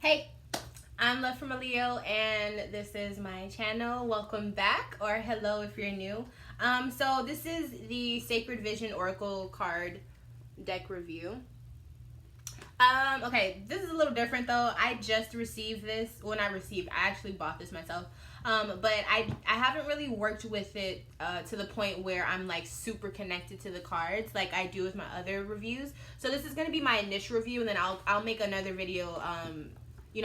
Hey, I'm Love from a Leo, and this is my channel. Welcome back, or hello if you're new. So this is the Sacred Vision Oracle card deck review. Okay, this is a little different though. I just received this. I actually bought this myself. But I haven't really worked with it to the point where I'm like super connected to the cards like I do with my other reviews. So this is gonna be my initial review, and then I'll make another video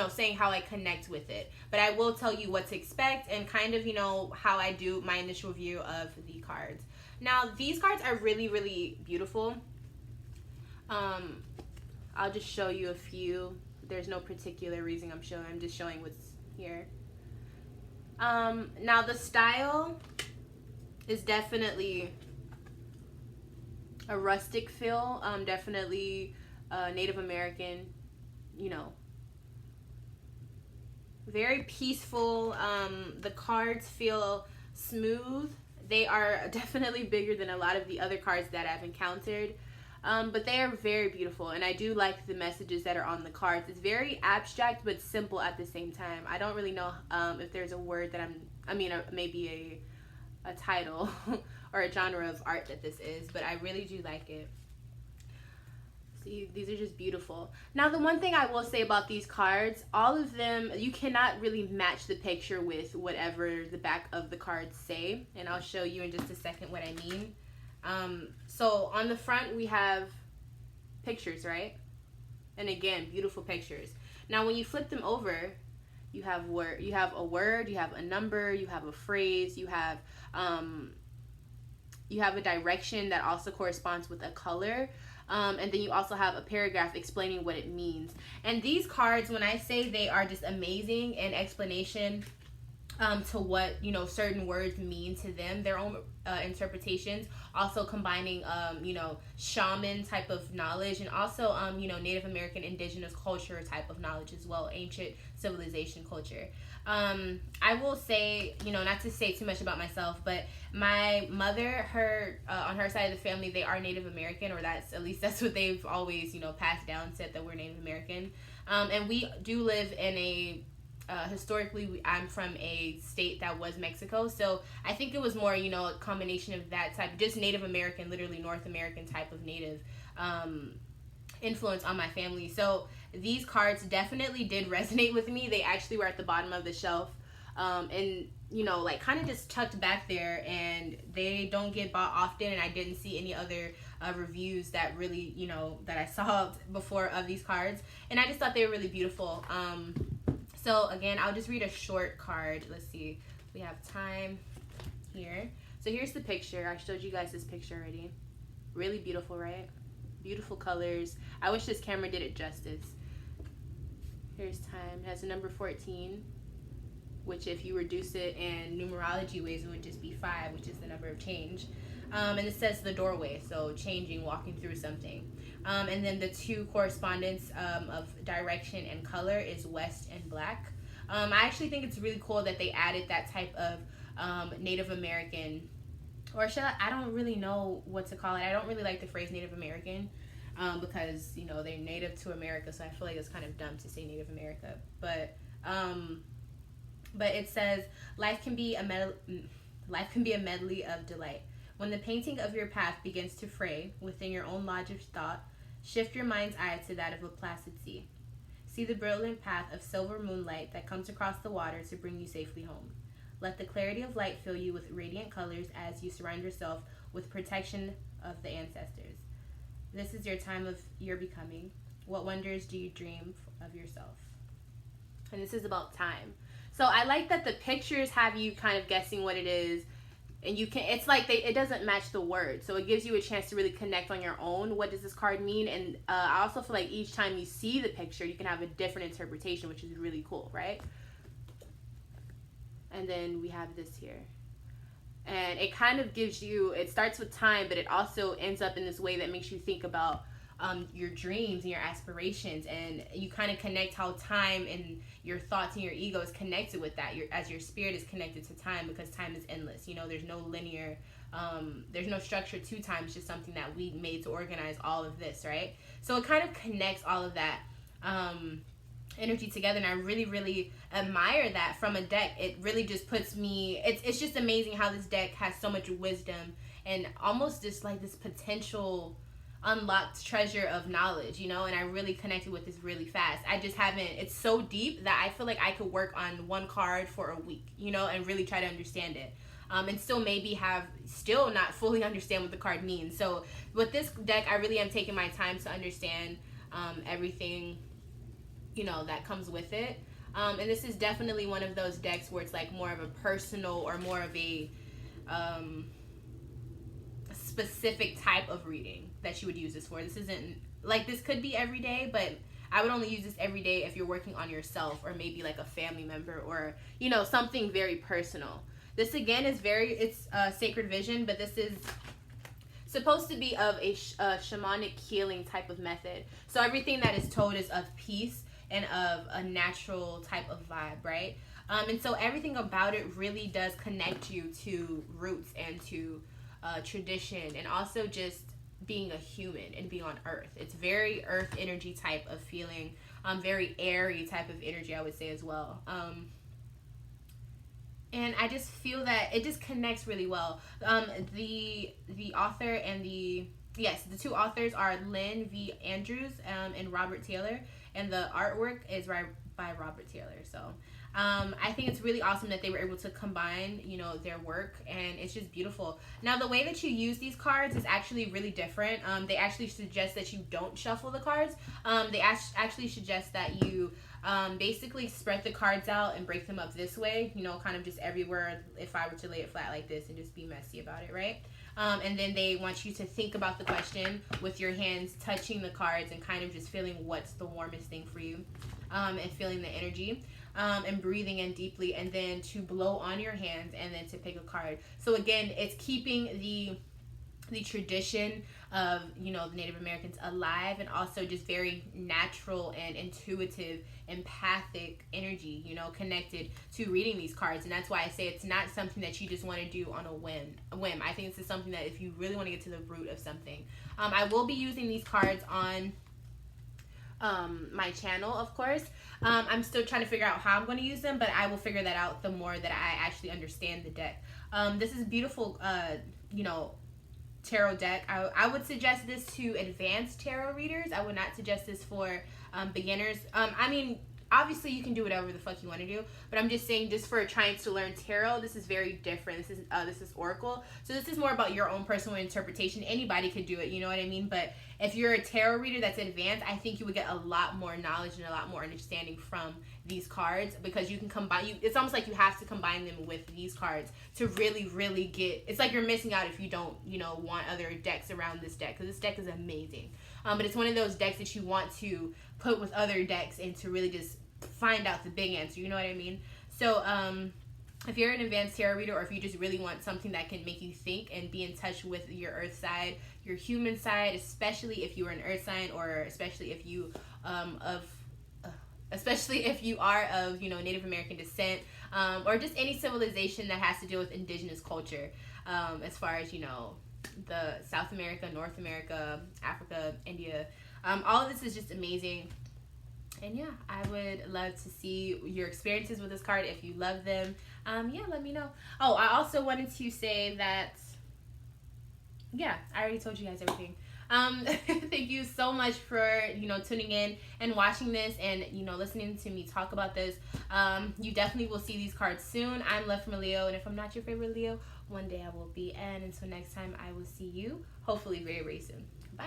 saying how I connect with it. But I will tell you what to expect and kind of, how I do my initial review of the cards. Now, these cards are really, really beautiful. I'll just show you a few. There's no particular reason I'm showing. I'm just showing what's here. Now, the style is definitely a rustic feel. Definitely Native American, very peaceful. The cards feel smooth. They are definitely bigger than a lot of the other cards that I've encountered. But they are very beautiful, and I do like the messages that are on the cards. It's very abstract but simple at the same time. I don't really know if there's a word that maybe a title or a genre of art that this is, but I really do like it. See, these are just beautiful. Now, the one thing I will say about these cards, all of them, you cannot really match the picture with whatever the back of the cards say, and I'll show you in just a second what I mean. So on the front we have pictures, right? And again, beautiful pictures. Now when you flip them over, you have a word, you have a number, you have a phrase, you have a direction that also corresponds with a color. And then you also have a paragraph explaining what it means. And these cards, when I say they are just amazing in explanation to what certain words mean to them, their own interpretations, also combining shaman type of knowledge, and also Native American indigenous culture type of knowledge as well, ancient civilization culture. I will say, not to say too much about myself, but my mother, on her side of the family, they are Native American, or at least that's what they've always passed down, said that we're Native American. And we do live in a historically, I'm from a state that was Mexico, so I think it was more, a combination of that type, just Native American, literally North American type of Native influence on my family. So these cards definitely did resonate with me. They actually were at the bottom of the shelf, and kind of just tucked back there, and they don't get bought often, and I didn't see any other reviews that really, that I saw before of these cards, and I just thought they were really beautiful. So again, I'll just read a short card. Let's see. We have time here. So here's the picture. I showed you guys this picture already. Really beautiful, right? Beautiful colors. I wish this camera did it justice. Here's time. It has the number 14, which if you reduce it in numerology ways, it would just be 5, which is the number of change. And it says the doorway, so changing, walking through something. And then the two correspondence of direction and color is west and black. I actually think it's really cool that they added that type of Native American, or I don't really know what to call it. I don't really like the phrase Native American because, they're native to America, so I feel like it's kind of dumb to say Native America. But it says, life can be a medley of delight. When the painting of your path begins to fray within your own lodge of thought, shift your mind's eye to that of a placid sea. See the brilliant path of silver moonlight that comes across the water to bring you safely home. Let the clarity of light fill you with radiant colors as you surround yourself with protection of the ancestors. This is your time of your becoming. What wonders do you dream of yourself? And this is about time. So I like that the pictures have you kind of guessing what it is. And you can, it's like it doesn't match the word, so it gives you a chance to really connect on your own. What does this card mean? And I also feel like each time you see the picture, you can have a different interpretation, which is really cool, right? And then we have this here, and it kind of gives you, it starts with time, but it also ends up in this way that makes you think about your dreams and your aspirations, and you kind of connect how time and your thoughts and your ego is connected with that, as your spirit is connected to time, because time is endless. There's no linear, there's no structure to time. It's just something that we made to organize all of this, right? So it kind of connects all of that energy together, and I really, really admire that from a deck. It really just puts me, it's just amazing how this deck has so much wisdom and almost just like this potential unlocked treasure of knowledge, you know. And I really connected with this really fast. I just haven't, it's so deep that I feel like I could work on one card for a week, you know, and really try to understand it. And still maybe still not fully understand what the card means. So with this deck, I really am taking my time to understand everything, you know, that comes with it. And this is definitely one of those decks where it's like more of a personal or more of a specific type of reading that you would use this for. This isn't like, this could be every day, but I would only use this every day if you're working on yourself or maybe like a family member or, you know, something very personal. This again is it's sacred vision, but this is supposed to be of a shamanic healing type of method. So everything that is told is of peace and of a natural type of vibe, right? And so everything about it really does connect you to roots and to tradition, and also just being a human and being on earth. It's very earth energy type of feeling, very airy type of energy, I would say as well. And I just feel that it just connects really well. The author and the two authors are Lynn V. Andrews and Robert Taylor, and the artwork is by Robert Taylor. So I think it's really awesome that they were able to combine, you know, their work, and it's just beautiful. Now, the way that you use these cards is actually really different. They actually suggest that you don't shuffle the cards. They actually suggest that you basically spread the cards out and break them up this way, you know, kind of just everywhere, if I were to lay it flat like this and just be messy about it, right? And then they want you to think about the question with your hands touching the cards and kind of just feeling what's the warmest thing for you, and feeling the energy. And breathing in deeply, and then to blow on your hands, and then to pick a card. So again, it's keeping the tradition of, you know, the Native Americans alive, and also just very natural and intuitive, empathic energy, you know, connected to reading these cards. And that's why I say it's not something that you just want to do on a whim. I think this is something that if you really want to get to the root of something. I will be using these cards on my channel, of course. I'm still trying to figure out how I'm going to use them, but I will figure that out the more that I actually understand the deck. This is beautiful, you know, tarot deck. I would suggest this to advanced tarot readers. I would not suggest this for beginners. I mean, obviously you can do whatever the fuck you want to do, but I'm just saying, just for trying to learn tarot, this is very different. This is oracle, so this is more about your own personal interpretation. Anybody could do it, you know what I mean? But if you're a tarot reader that's advanced, I think you would get a lot more knowledge and a lot more understanding from these cards, because you can combine, it's almost like you have to combine them with these cards to really, really get, it's like you're missing out if you don't, you know, want other decks around this deck, because this deck is amazing. But it's one of those decks that you want to put with other decks and to really just find out the big answer, you know what I mean? So if you're an advanced tarot reader, or if you just really want something that can make you think and be in touch with your earth side, your human side, especially if you are an earth sign, or especially if you are of, you know, Native American descent, or just any civilization that has to deal with indigenous culture, as far as, you know, the South America, North America, Africa, India, all of this is just amazing. And yeah, I would love to see your experiences with this card. If you love them, yeah, let me know. Oh, I also wanted to say that, yeah, I already told you guys everything. Thank you so much for, you know, tuning in and watching this, and, you know, listening to me talk about this. You definitely will see these cards soon. I'm Love from a Leo, and if I'm not your favorite Leo, one day I will be. And until next time, I will see you hopefully very, very soon. Bye.